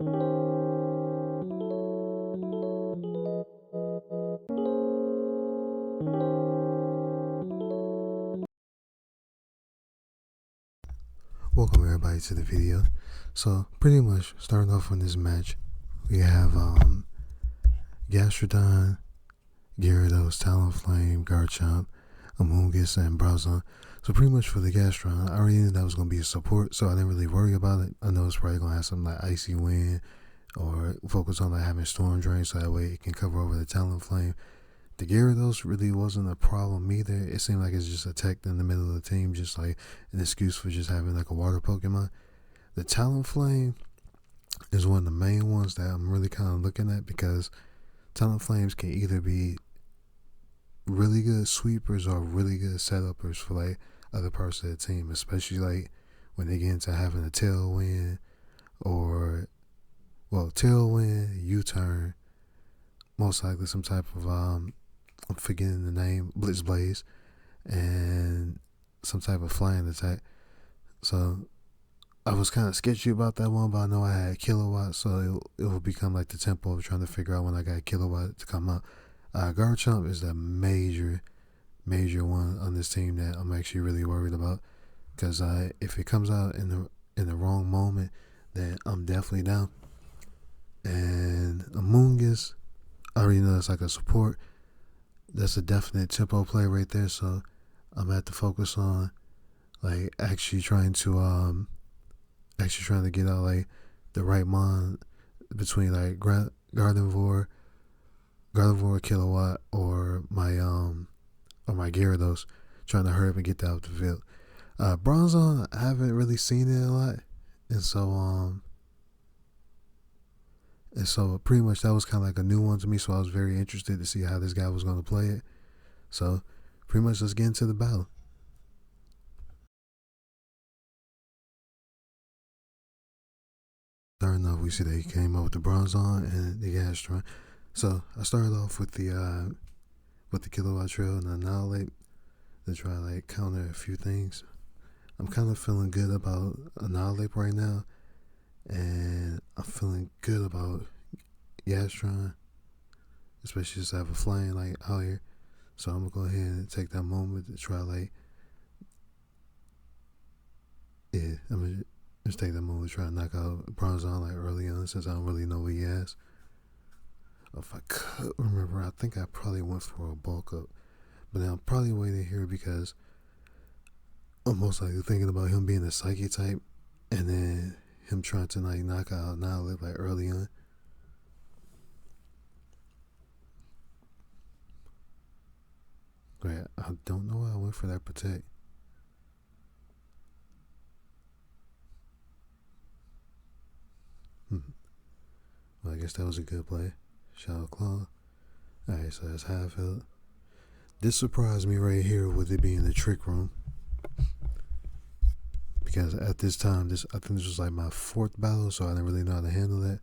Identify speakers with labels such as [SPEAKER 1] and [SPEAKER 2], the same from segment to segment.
[SPEAKER 1] Welcome everybody to the video. So pretty much starting off on this match, we have Gastrodon, Gyarados, Talonflame, Garchomp, Amoonguss, and Browson. So pretty much for the Gastrodon, I already knew that was going to be a support, so I didn't really worry about it. I know it's probably going to have something like Icy Wind or focus on like having Storm Drain so that way it can cover over the Talonflame. The Gyarados really wasn't a problem either. It seemed like it's just attacked in the middle of the team, just like an excuse for just having like a water Pokemon. The Talonflame is one of the main ones that I'm really kind of looking at because Talonflames can either be really good sweepers or really good setuppers for like other parts of the team, especially like when they get into having a tailwind or tailwind, U-turn, most likely some type of I'm forgetting the name, Blitz Blaze, and some type of flying attack. So I was kind of sketchy about that one, but I know I had Kilowatt, so it will become like the tempo of trying to figure out when I got Kilowatt to come out. Garchomp is the major one on this team that I'm actually really worried about because if it comes out in the wrong moment, then I'm definitely down. And Amoonguss, I already know it's like a support. That's a definite tempo play right there. So I'm gonna have to focus on like actually trying to get out like the right mon between like Gardevoir, Kilowatt, or my Gyarados, trying to hurry up and get that out the field. Bronzong, I haven't really seen it a lot, and so pretty much that was kind of like a new one to me. So I was very interested to see how this guy was going to play it. So pretty much let's get into the battle. Starting off, we see that he came up with the Bronzong and the Gastron. So I started off with the Kilowatt Trail and Annihilate to try to like counter a few things. I'm kind of feeling good about Annihilate right now, and I'm feeling good about Gastron, especially just have a flying like out here. So I'm gonna go ahead and take that moment to try like, I'm gonna just take that moment to try to knock out Bronzong like early on since I don't really know what he has. If I could remember, I think I probably went for a bulk up, but now I'm probably waiting here because I'm most likely thinking about him being a psychic type, and then him trying to like knock out Annihilate like early on. Great. I don't know why I went for that protect. Well, I guess that was a good play. Shadow Claw. Alright, so that's half health. This surprised me right here with it being the trick room. Because at this time, I think this was like my fourth battle, so I didn't really know how to handle that.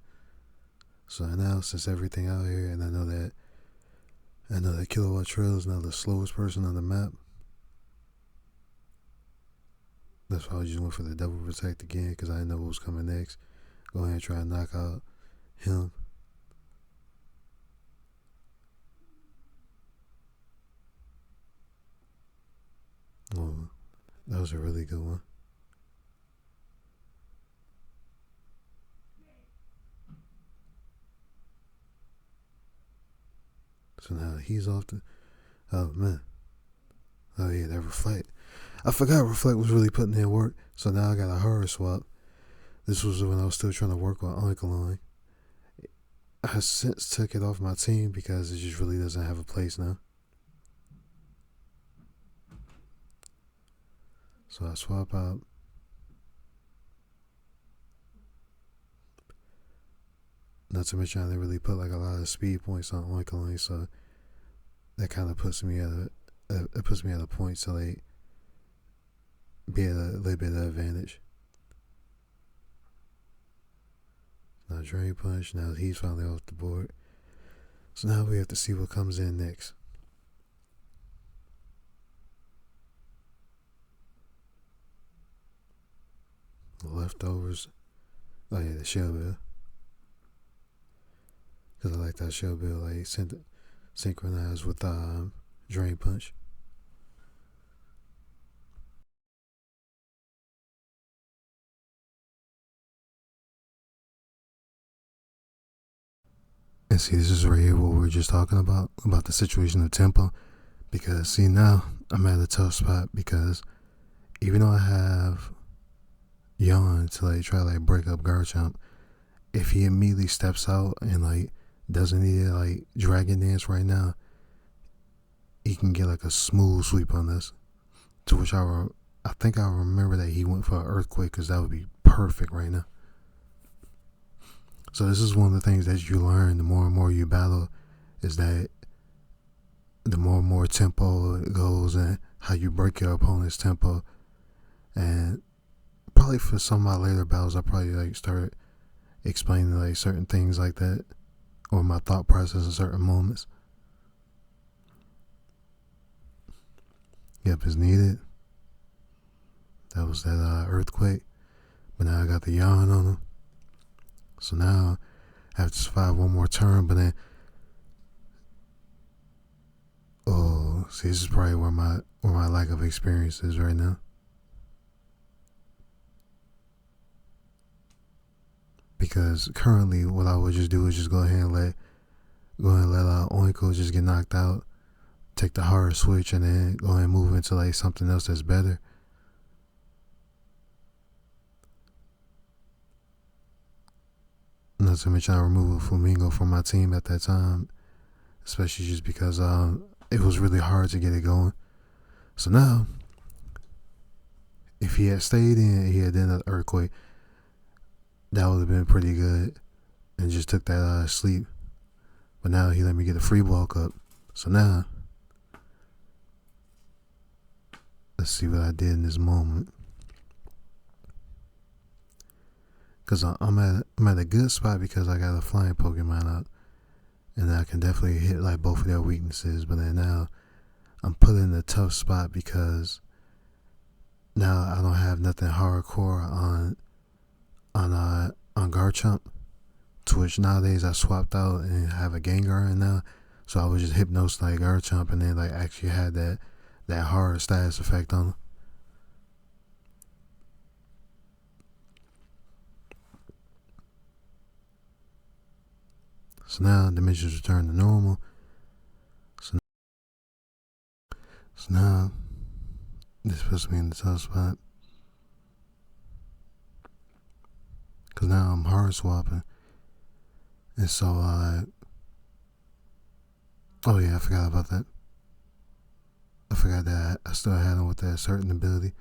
[SPEAKER 1] So now, since everything out here, and I know that Kilowatt Trail is now the slowest person on the map, that's why I just went for the double protect again, because I didn't know what was coming next. Go ahead and try and knock out him. Oh, that was a really good one. So now he's off the. Oh man. Oh yeah, that Reflect. I forgot Reflect was really putting in work. So now I got a hard swap. This was when I was still trying to work on Oinkologne. I since took it off my team because it just really doesn't have a place now. So I swap out. Not to mention I didn't really put like a lot of speed points on Oinkologne, so that kind of puts me at a point to like be at a little bit of advantage. Now Drain Punch. Now he's finally off the board. So now we have to see what comes in next. The leftovers. Oh yeah, the Shell Bill. because I like that shell build, like synchronized with Drain Punch. And see, this is right here what we were just talking about the situation of tempo. Because see, now I'm at a tough spot because even though I have Yawn to like try to like break up Garchomp, if he immediately steps out and like doesn't need to like dragon dance right now, he can get like a smooth sweep on this. To which I think I remember that he went for an earthquake because that would be perfect right now. So this is one of the things that you learn the more and more you battle, is that the more and more tempo it goes and how you break your opponent's tempo. And probably for some of my later battles, I probably like start explaining like certain things like that, or my thought process in certain moments. Yep, it's needed. That was that earthquake, but now I got the yawn on him. So now I have to survive one more turn, but then oh, see, this is probably where my lack of experience is right now. Because currently, what I would just do is just go ahead and let Oinko just get knocked out, take the hard switch, and then go ahead and move into like something else that's better. Not to mention I removed Flamingo from my team at that time, especially just because it was really hard to get it going. So now, if he had stayed in, he had done an earthquake, that would have been pretty good, and just took that sleep. But now he let me get a free walk up. So now, let's see what I did in this moment. Because I'm at a good spot because I got a flying Pokemon up, and I can definitely hit like both of their weaknesses. But then now I'm put in a tough spot because now I don't have nothing hardcore on Garchomp. To which nowadays I swapped out and have a Gengar in now, so I would just hypnose like Garchomp and then like actually had that hard status effect on him. So now dimensions return to normal. So now this puts me in the tough spot because now I'm hard swapping, and so oh yeah, I forgot about that. I forgot that I still had him with that certain ability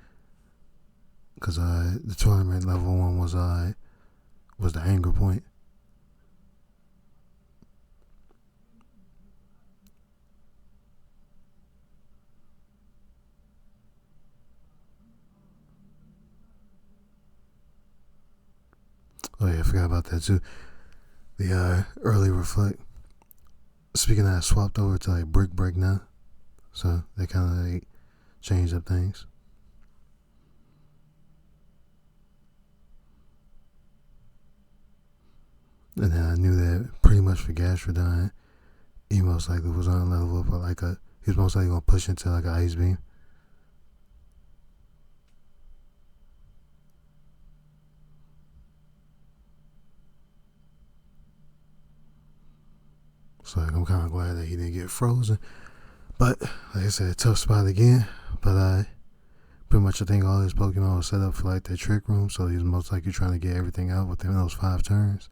[SPEAKER 1] because the tournament level one was the anger point. Oh yeah, I forgot about that too. The early reflect. Speaking of that, I swapped over to like brick break now, so they kind of like changed up things. And then I knew that pretty much for Gastrodon, he most likely was on level up, but like he was most likely gonna push into like an ice beam. So like, I'm kind of glad that he didn't get frozen. But like I said, tough spot again. But pretty much I think all his Pokemon was set up for like that trick room, so he was most likely trying to get everything out within those 5 turns.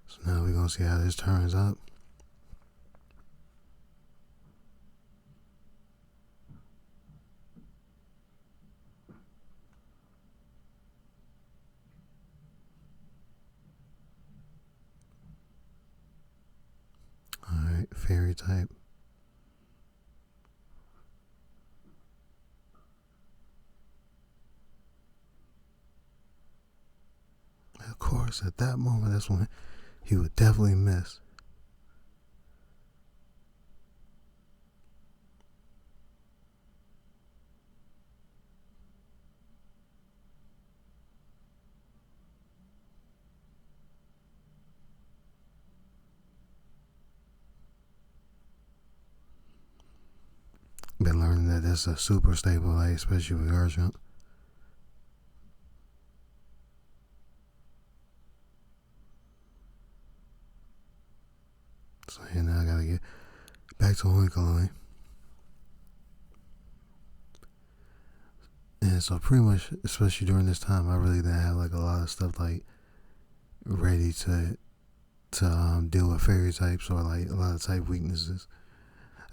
[SPEAKER 1] So now we're gonna see how this turns out. Alright, fairy type. of course, at that moment, that's when he would definitely miss. Been learning that that's a super stable light, especially with Garchomp. So yeah, now I gotta get back to Oinkoloin. And so pretty much, especially during this time, I really didn't have like a lot of stuff like ready to deal with fairy types or like a lot of type weaknesses.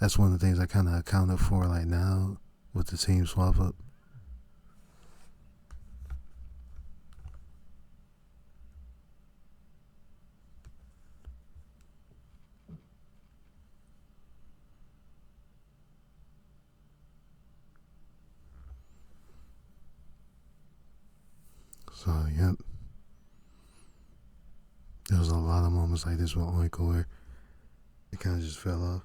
[SPEAKER 1] That's one of the things I kind of accounted for like now with the team swap up. So yep, there was a lot of moments like this with Oinkle where it kind of just fell off.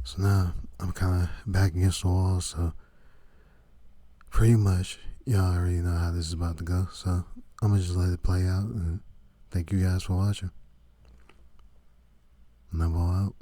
[SPEAKER 1] So now I'm kind of back against the wall. So pretty much y'all already know how this is about to go. So I'm gonna just let it play out and thank you guys for watching. Number out.